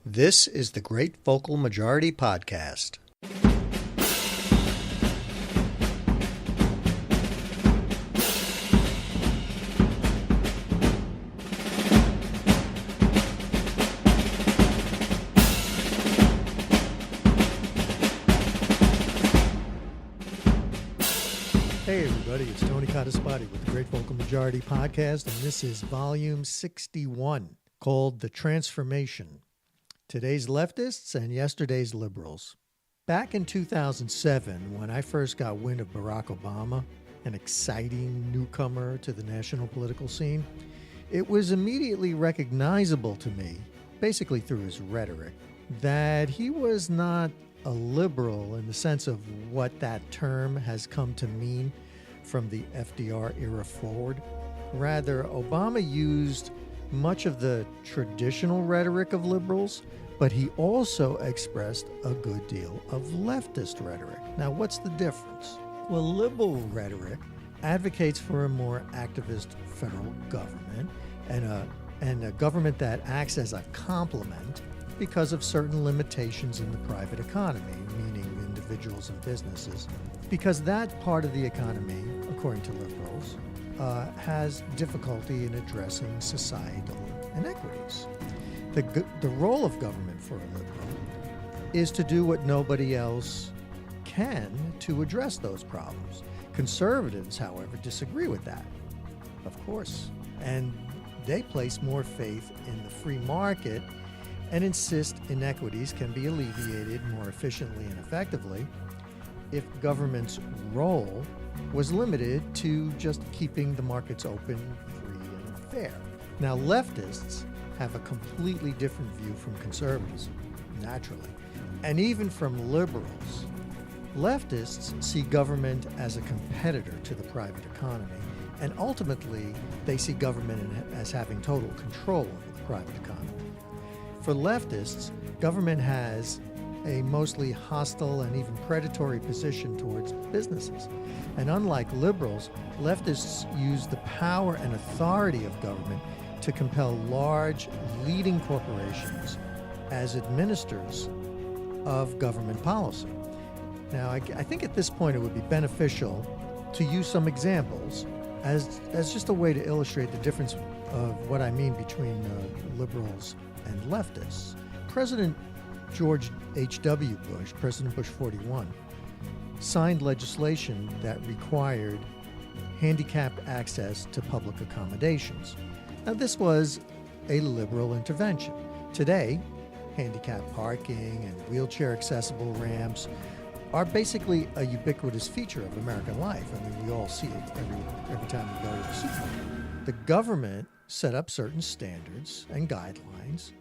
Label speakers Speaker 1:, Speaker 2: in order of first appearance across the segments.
Speaker 1: This is the Great Vocal Majority Podcast. Hey everybody, it's Tony Codispati with the Great Vocal Majority Podcast, and this is volume 61, called The Transformation. Today's leftists and yesterday's liberals. Back in 2007, when I first got wind of Barack Obama, an exciting newcomer to the national political scene, it was immediately recognizable to me, basically through his rhetoric, that he was not a liberal in the sense of what that term has come to mean from the FDR era forward. Rather, Obama used much of the traditional rhetoric of liberals, but he also expressed a good deal of leftist rhetoric. Now, what's the difference? Well, liberal rhetoric advocates for a more activist federal government and a government that acts as a complement because of certain limitations in the private economy, meaning individuals and businesses, because that part of the economy, according to liberals, has difficulty in addressing societal inequities. The role of government for a liberal is to do what nobody else can to address those problems. Conservatives, however, disagree with that, of course, and they place more faith in the free market and insist inequities can be alleviated more efficiently and effectively if government's role was limited to just keeping the markets open, free, and fair. Now, leftists have a completely different view from conservatives, naturally, and even from liberals. Leftists see government as a competitor to the private economy, and ultimately, they see government as having total control over the private economy. For leftists, government has a mostly hostile and even predatory position towards businesses. And unlike liberals, leftists use the power and authority of government to compel large, leading corporations as administrators of government policy. Now, I think at this point it would be beneficial to use some examples as just a way to illustrate the difference of what I mean between liberals and leftists. President George H.W. Bush, President Bush 41, signed legislation that required handicapped access to public accommodations. Now, this was a liberal intervention. Today, handicapped parking and wheelchair-accessible ramps are basically a ubiquitous feature of American life. I mean, we all see it every time we go to the supermarket. The government set up certain standards and guidelines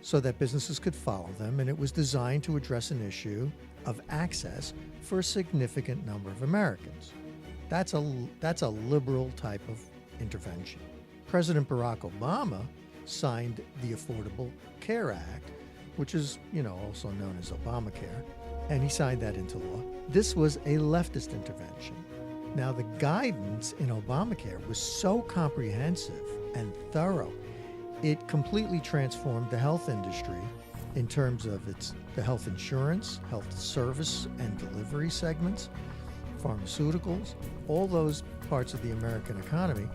Speaker 1: so that businesses could follow them, and it was designed to address an issue of access for a significant number of Americans. That's a liberal type of intervention. President Barack Obama signed the Affordable Care Act, which is, also known as Obamacare, and he signed that into law. This was a leftist intervention. Now, the guidance in Obamacare was so comprehensive and thorough, it completely transformed the health industry in terms of the health insurance, health service and delivery segments, pharmaceuticals, all those parts of the American economy,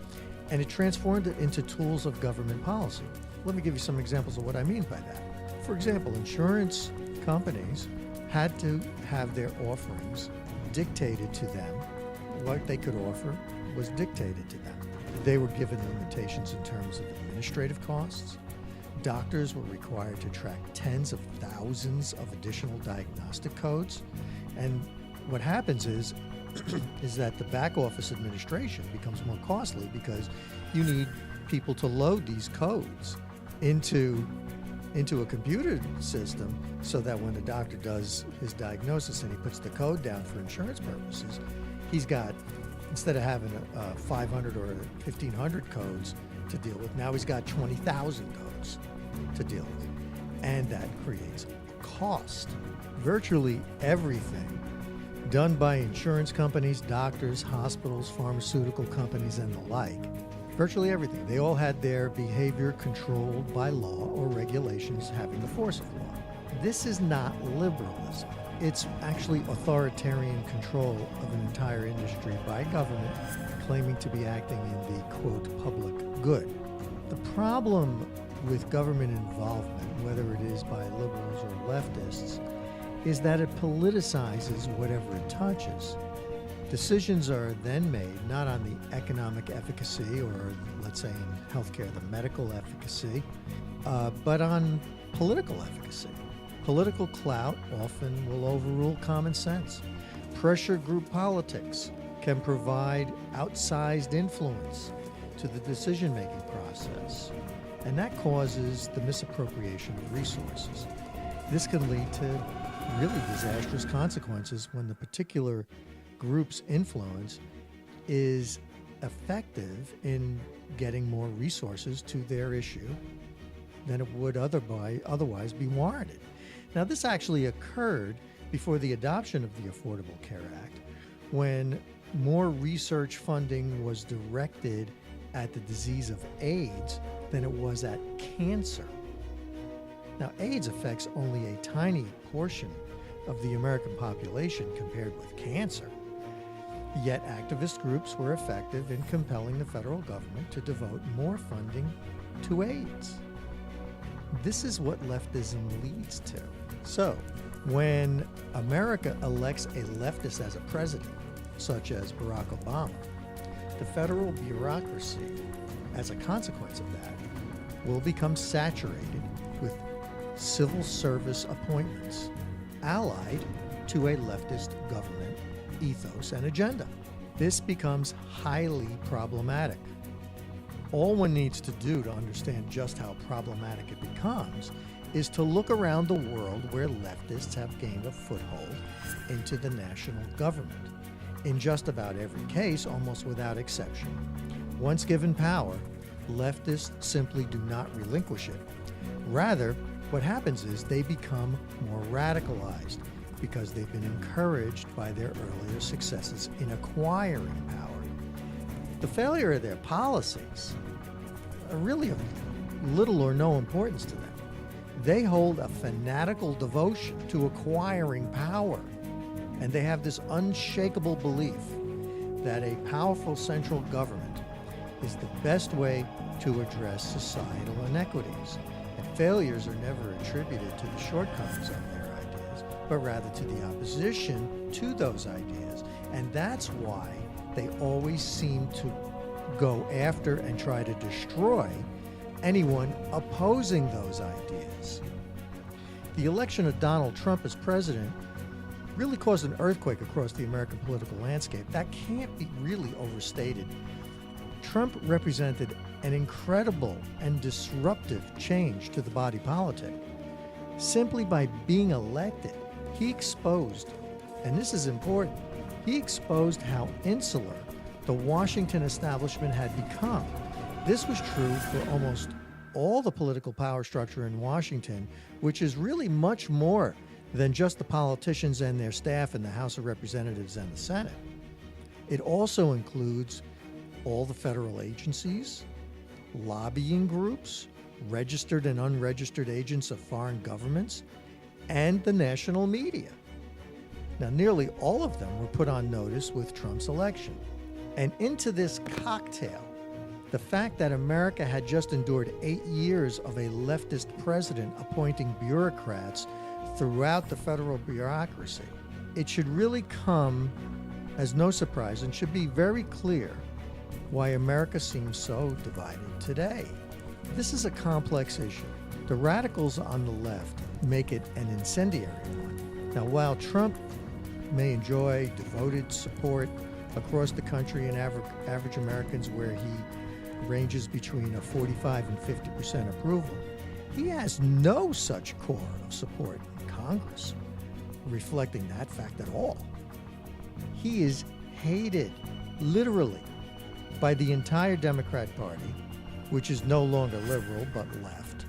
Speaker 1: and it transformed it into tools of government policy. Let me give you some examples of what I mean by that. For example, insurance companies had to have their offerings dictated to them. What they could offer was dictated to them. They were given limitations in terms of administrative costs. Doctors were required to track tens of thousands of additional diagnostic codes. And what happens is that the back office administration becomes more costly because you need people to load these codes into a computer system so that when the doctor does his diagnosis and he puts the code down for insurance purposes, he's got, instead of having 500 or 1,500 codes to deal with, now he's got 20,000 codes to deal with. And that creates cost. Virtually everything done by insurance companies, doctors, hospitals, pharmaceutical companies, and the like Virtually everything. They all had their behavior controlled by law or regulations having the force of law. This is not liberalism. It's actually authoritarian control of an entire industry by government claiming to be acting in the, quote, public good. The problem with government involvement, whether it is by liberals or leftists, is that it politicizes whatever it touches. Decisions are then made not on the economic efficacy or, let's say in healthcare, the medical efficacy, but on political efficacy. Political clout often will overrule common sense. Pressure group politics can provide outsized influence to the decision-making process, and that causes the misappropriation of resources. This can lead to really disastrous consequences when the particular group's influence is effective in getting more resources to their issue than it would otherwise be warranted. Now, this actually occurred before the adoption of the Affordable Care Act, when more research funding was directed at the disease of AIDS than it was at cancer. Now, AIDS affects only a tiny portion of the American population compared with cancer. Yet activist groups were effective in compelling the federal government to devote more funding to AIDS. This is what leftism leads to. So, when America elects a leftist as a president, such as Barack Obama, the federal bureaucracy, as a consequence of that, will become saturated with civil service appointments allied to a leftist government ethos and agenda. This becomes highly problematic. All one needs to do to understand just how problematic it becomes is to look around the world where leftists have gained a foothold into the national government. In just about every case, almost without exception, once given power, leftists simply do not relinquish it. Rather, what happens is they become more radicalized because they've been encouraged by their earlier successes in acquiring power. The failure of their policies are really of little or no importance to them. They hold a fanatical devotion to acquiring power, and they have this unshakable belief that a powerful central government is the best way to address societal inequities. And failures are never attributed to the shortcomings of their ideas, but rather to the opposition to those ideas. And that's why they always seem to go after and try to destroy anyone opposing those ideas. The election of Donald Trump as president really caused an earthquake across the American political landscape. That can't be really overstated. Trump represented an incredible and disruptive change to the body politic. Simply by being elected, he exposed, and this is important, he exposed how insular the Washington establishment had become. This was true for almost all the political power structure in Washington, which is really much more than just the politicians and their staff in the House of Representatives and the Senate. It also includes all the federal agencies, lobbying groups, registered and unregistered agents of foreign governments, and the national media. Now, nearly all of them were put on notice with Trump's election. And into this cocktail, the fact that America had just endured 8 years of a leftist president appointing bureaucrats throughout the federal bureaucracy, it should really come as no surprise and should be very clear why America seems so divided today. This is a complex issue. The radicals on the left make it an incendiary one. Now, while Trump may enjoy devoted support across the country and average Americans where he ranges between a 45 and 50% approval, he has no such core of support in Congress reflecting that fact at all. He is hated, literally, by the entire Democrat Party, which is no longer liberal but left,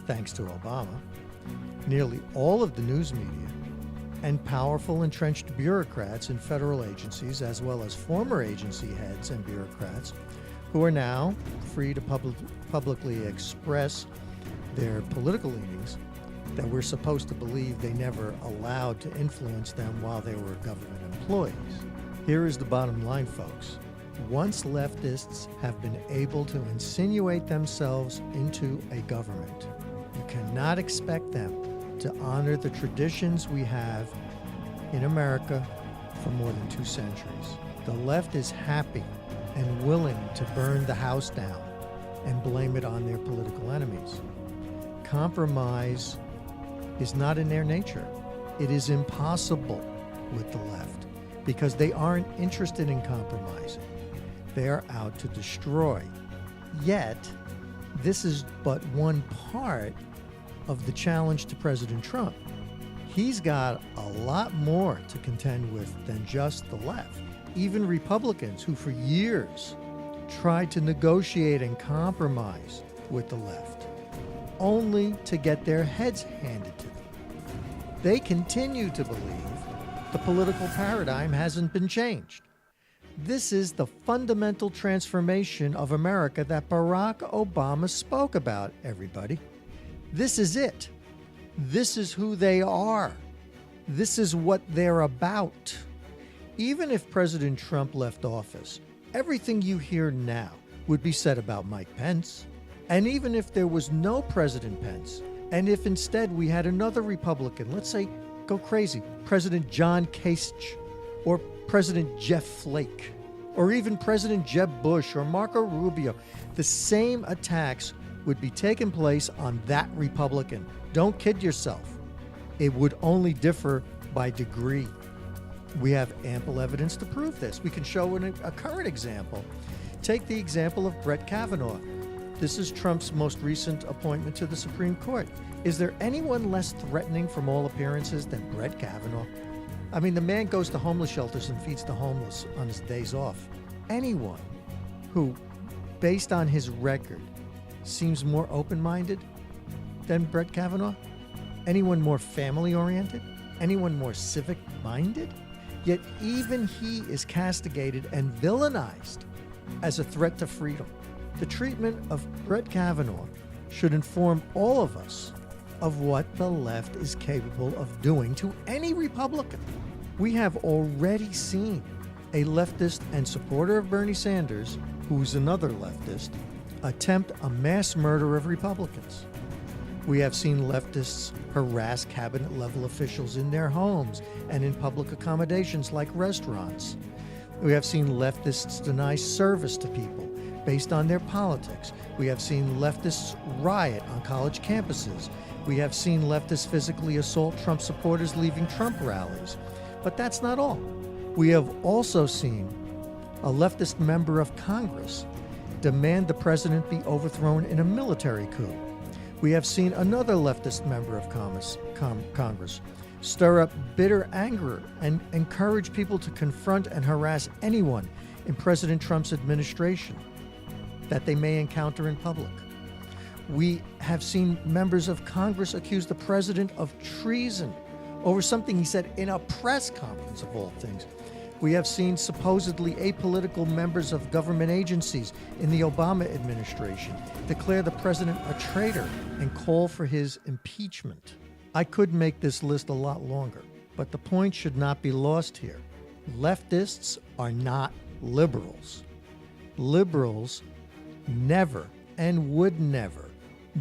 Speaker 1: thanks to Obama, nearly all of the news media, and powerful entrenched bureaucrats in federal agencies, as well as former agency heads and bureaucrats who are now free to publicly express their political leanings that we're supposed to believe they never allowed to influence them while they were government employees. Here is the bottom line, folks. Once leftists have been able to insinuate themselves into a government, you cannot expect them to honor the traditions we have in America for more than 2 centuries. The left is happy and willing to burn the house down and blame it on their political enemies. Compromise is not in their nature. It is impossible with the left because they aren't interested in compromising. They are out to destroy. Yet, this is but one part of the challenge to President Trump. He's got a lot more to contend with than just the left. Even Republicans who for years tried to negotiate and compromise with the left, only to get their heads handed to them. They continue to believe the political paradigm hasn't been changed. This is the fundamental transformation of America that Barack Obama spoke about, everybody. This is it. This is who they are. This is what they're about. Even if President Trump left office, everything you hear now would be said about Mike Pence. And even if there was no President Pence, and if instead we had another Republican, let's say, go crazy, President John Kasich, or President Jeff Flake, or even President Jeb Bush or Marco Rubio, the same attacks would be taking place on that Republican. Don't kid yourself. It would only differ by degree. We have ample evidence to prove this. We can show a current example. Take the example of Brett Kavanaugh. This is Trump's most recent appointment to the Supreme Court. Is there anyone less threatening from all appearances than Brett Kavanaugh? I mean, the man goes to homeless shelters and feeds the homeless on his days off. Anyone who, based on his record, seems more open-minded than Brett Kavanaugh? Anyone more family-oriented? Anyone more civic-minded? Yet even he is castigated and villainized as a threat to freedom. The treatment of Brett Kavanaugh should inform all of us of what the left is capable of doing to any Republican. We have already seen a leftist and supporter of Bernie Sanders, who's another leftist, attempt a mass murder of Republicans. We have seen leftists harass cabinet-level officials in their homes and in public accommodations like restaurants. We have seen leftists deny service to people based on their politics. We have seen leftists riot on college campuses. We have seen leftists physically assault Trump supporters leaving Trump rallies. But that's not all. We have also seen a leftist member of Congress demand the president be overthrown in a military coup. We have seen another leftist member of Congress stir up bitter anger and encourage people to confront and harass anyone in President Trump's administration that they may encounter in public. We have seen members of Congress accuse the president of treason over something he said in a press conference, of all things. We have seen supposedly apolitical members of government agencies in the Obama administration declare the president a traitor and call for his impeachment. I could make this list a lot longer, but the point should not be lost here. Leftists are not liberals. Liberals never and would never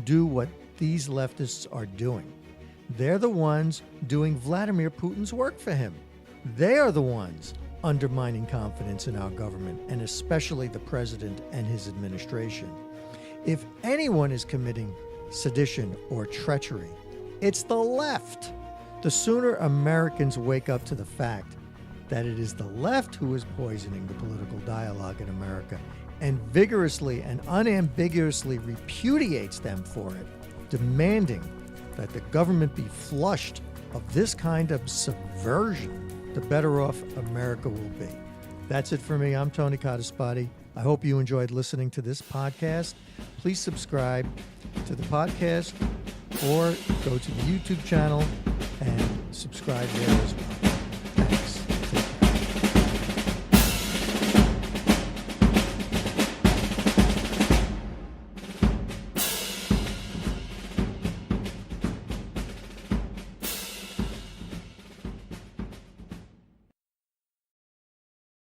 Speaker 1: do what these leftists are doing. They're the ones doing Vladimir Putin's work for him. They are the ones undermining confidence in our government, and especially the president and his administration. If anyone is committing sedition or treachery, it's the left. The sooner Americans wake up to the fact that it is the left who is poisoning the political dialogue in America and vigorously and unambiguously repudiates them for it, demanding that the government be flushed of this kind of subversion, the better off America will be. That's it for me. I'm Tony Codispoti. I hope you enjoyed listening to this podcast. Please subscribe to the podcast or go to the YouTube channel and subscribe there as well.